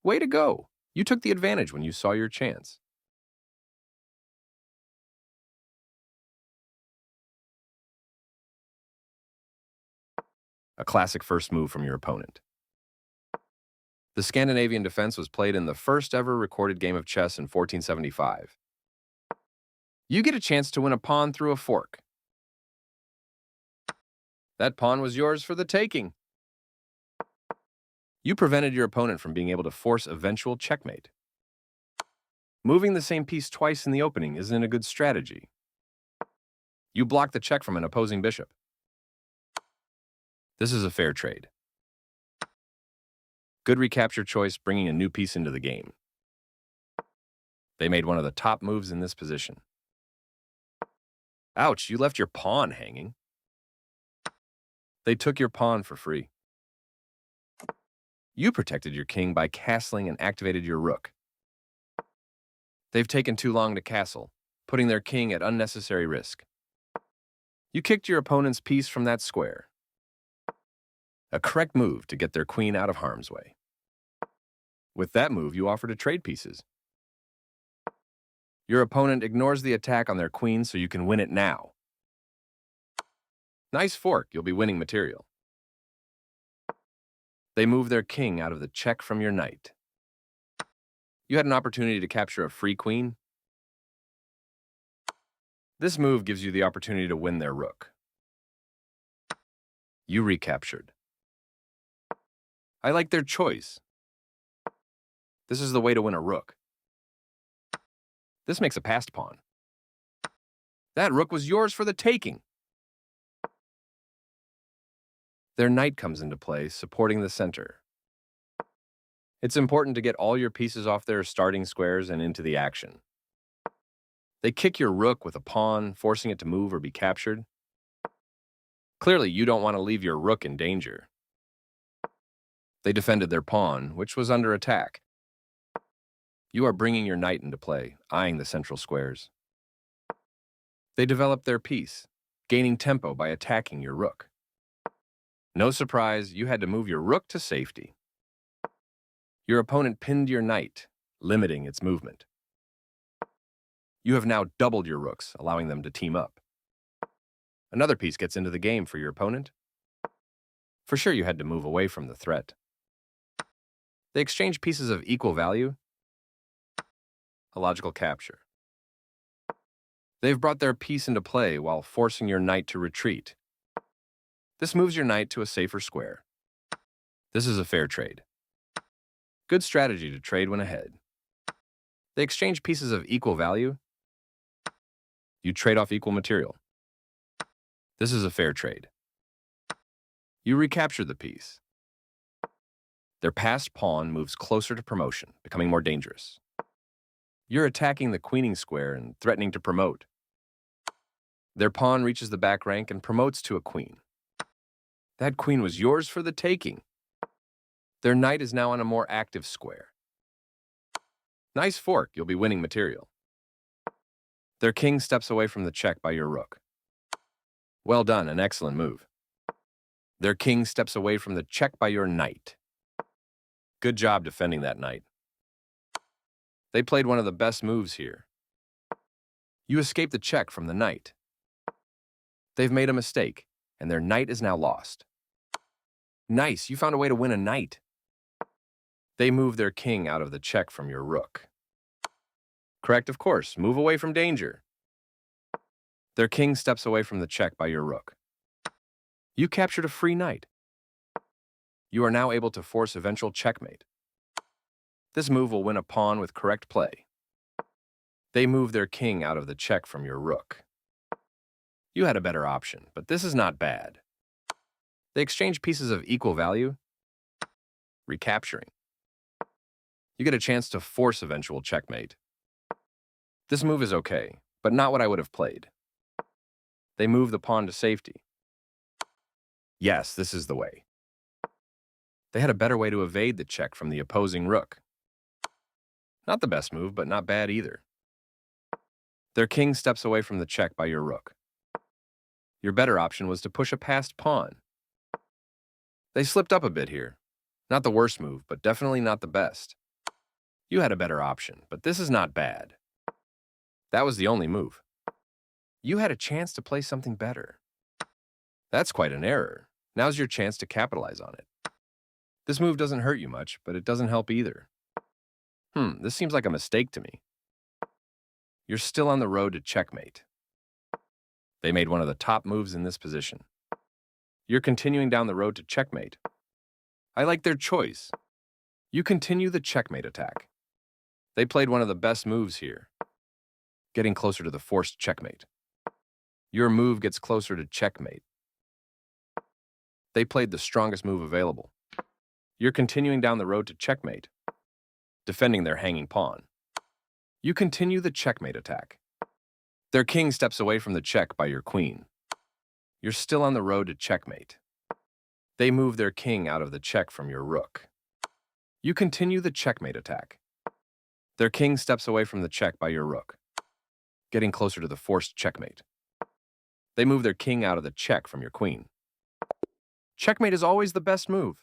Way to go! You took the advantage when you saw your chance. A classic first move from your opponent. The Scandinavian defense was played in the first ever recorded game of chess in 1475. You get a chance to win a pawn through a fork. That pawn was yours for the taking. You prevented your opponent from being able to force eventual checkmate. Moving the same piece twice in the opening isn't a good strategy. You blocked the check from an opposing bishop. This is a fair trade. Good recapture choice, bringing a new piece into the game. They made one of the top moves in this position. Ouch, you left your pawn hanging. They took your pawn for free. You protected your king by castling and activated your rook. They've taken too long to castle, putting their king at unnecessary risk. You kicked your opponent's piece from that square. A correct move to get their queen out of harm's way. With that move, you offer to trade pieces. Your opponent ignores the attack on their queen so you can win it now. Nice fork, you'll be winning material. They move their king out of the check from your knight. You had an opportunity to capture a free queen. This move gives you the opportunity to win their rook. You recaptured. I like their choice. This is the way to win a rook. This makes a passed pawn. That rook was yours for the taking. Their knight comes into play, supporting the center. It's important to get all your pieces off their starting squares and into the action. They kick your rook with a pawn, forcing it to move or be captured. Clearly, you don't want to leave your rook in danger. They defended their pawn, which was under attack. You are bringing your knight into play, eyeing the central squares. They developed their piece, gaining tempo by attacking your rook. No surprise, you had to move your rook to safety. Your opponent pinned your knight, limiting its movement. You have now doubled your rooks, allowing them to team up. Another piece gets into the game for your opponent. For sure, you had to move away from the threat. They exchange pieces of equal value. A logical capture. They've brought their piece into play while forcing your knight to retreat. This moves your knight to a safer square. This is a fair trade. Good strategy to trade when ahead. They exchange pieces of equal value. You trade off equal material. This is a fair trade. You recapture the piece. Their passed pawn moves closer to promotion, becoming more dangerous. You're attacking the queening square and threatening to promote. Their pawn reaches the back rank and promotes to a queen. That queen was yours for the taking. Their knight is now on a more active square. Nice fork, you'll be winning material. Their king steps away from the check by your rook. Well done, an excellent move. Their king steps away from the check by your knight. Good job defending that knight. They played one of the best moves here. You escape the check from the knight. They've made a mistake, and their knight is now lost. Nice, you found a way to win a knight. They move their king out of the check from your rook. Correct, of course. Move away from danger. Their king steps away from the check by your rook. You captured a free knight. You are now able to force eventual checkmate. This move will win a pawn with correct play. They move their king out of the check from your rook. You had a better option, but this is not bad. They exchange pieces of equal value. Recapturing. You get a chance to force eventual checkmate. This move is okay, but not what I would have played. They move the pawn to safety. Yes, this is the way. They had a better way to evade the check from the opposing rook. Not the best move, but not bad either. Their king steps away from the check by your rook. Your better option was to push a passed pawn. They slipped up a bit here. Not the worst move, but definitely not the best. You had a better option, but this is not bad. That was the only move. You had a chance to play something better. That's quite an error. Now's your chance to capitalize on it. This move doesn't hurt you much, but it doesn't help either. This seems like a mistake to me. You're still on the road to checkmate. They made one of the top moves in this position. You're continuing down the road to checkmate. I like their choice. You continue the checkmate attack. They played one of the best moves here, getting closer to the forced checkmate. Your move gets closer to checkmate. They played the strongest move available. You're continuing down the road to checkmate, defending their hanging pawn. You continue the checkmate attack. Their king steps away from the check by your queen. You're still on the road to checkmate. They move their king out of the check from your rook. You continue the checkmate attack. Their king steps away from the check by your rook, getting closer to the forced checkmate. They move their king out of the check from your queen. Checkmate is always the best move.